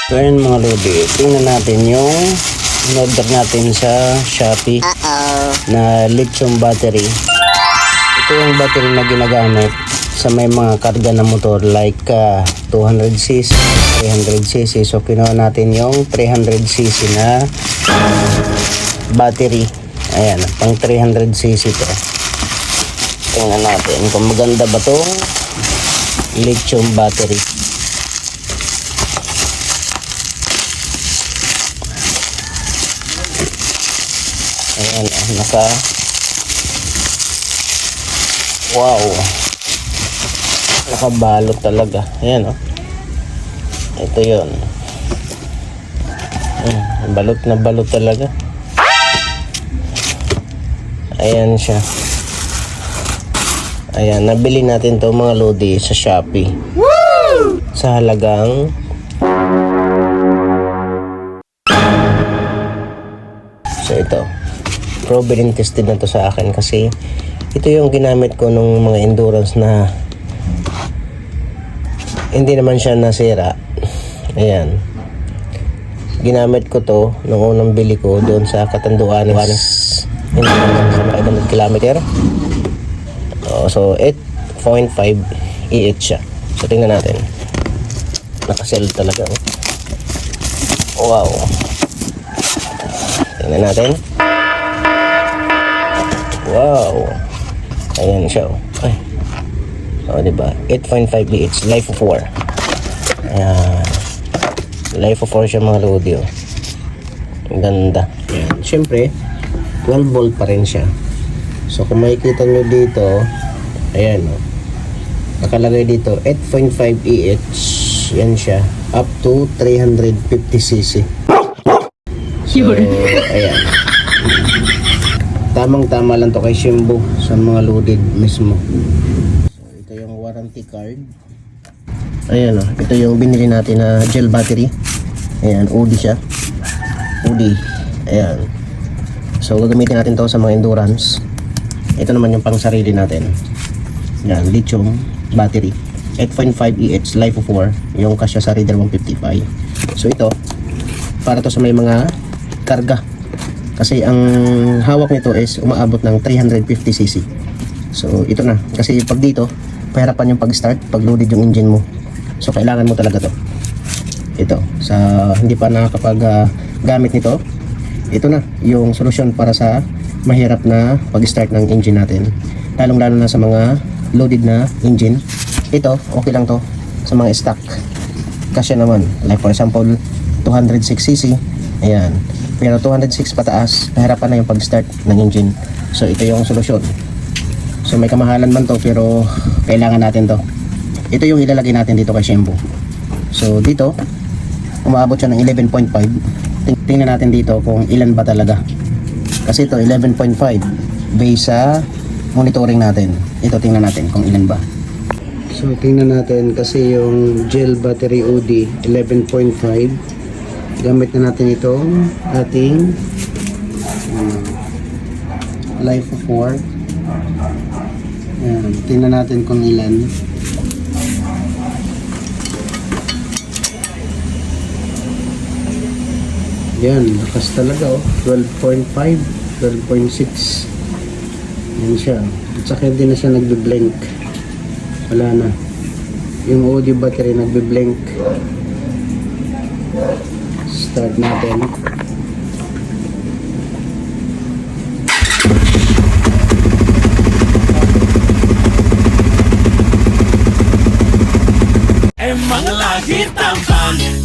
So ayun mga lodi, tingnan natin yung in-order natin sa Shopee na lithium battery. Ito yung battery na ginagamit sa may mga karga na motor like 200cc, 300cc. So kinuha natin yung 300cc na battery. Ayan, pang 300cc to. Tingnan natin kung maganda ba tong lithium battery. Ayan, wow, nakabalot talaga. Ayan, oh. Ito yun. Balot na balot talaga. Ayan siya. Ayan, nabili natin to mga lodi sa Shopee. Woo! Sa halagang so ito, proven and tested na to sa akin kasi ito yung ginamit ko nung mga endurance na hindi naman siya nasira. Ayan, ginamit ko to nung unang bili ko doon sa Catanduanes, hindi naman sa 500 kilometer. So 8.5 EH siya. So tingnan natin, nakasell talaga. Wow, tingnan natin. Wow, ayan siya. Ay, diba, 8.5 EH, life of 4. Ayan, life of 4 siya mga lodi. Ang ganda. Ayan, syempre 12 volt pa rin siya. So kung makikita nyo dito, ayan, nakalagay dito 8.5 EH. Yan siya, up to 350cc. So ayan, tamang tama lang to kay Shimbo sa mga loaded mismo. So ito yung warranty card. Ayan, ito yung binili natin na gel battery. Ayan, OD siya, OD. Ayan, so gagamitin natin to sa mga endurance. Ito naman yung pang sarili natin. Yan, lithium battery, 8.5 EH, life of 4, yung kasya sa Raider 155. So ito, para to sa may mga karga. Kasi ang hawak nito is umaabot ng 350cc. So ito na, kasi pag dito, pahirapan yung pag-start, pag loaded yung engine mo. So kailangan mo talaga to. Ito, sa hindi pa nakakapag gamit nito, ito na yung solusyon para sa mahirap na pag-start ng engine natin, lalong lalo na sa mga loaded na engine. Ito okay lang to sa mga stock kasi naman, like for example 206cc, ayan, pero 206 pataas, nahirapan na yung pag-start ng engine. So ito yung solusyon. So may kamahalan man to pero kailangan natin to. Ito yung ilalagay natin dito kay Shimbo. So dito umaabot siya ng 11.5. Tingnan natin dito kung ilan ba talaga. Kasi ito 11.5 based sa monitoring natin. Ito tingnan natin kung ilan ba. So tingnan natin kasi yung gel battery OD 11.5. Gamit na natin itong ating life of 4. Ayan, tingnan natin kung ilan. Yan, lakas talaga 12.5, 12.6. Yan siya. At saka hindi na siya nagbe-blank. Wala na. Yung audio battery nagbe-blank. Start natin. Emang lagi tampan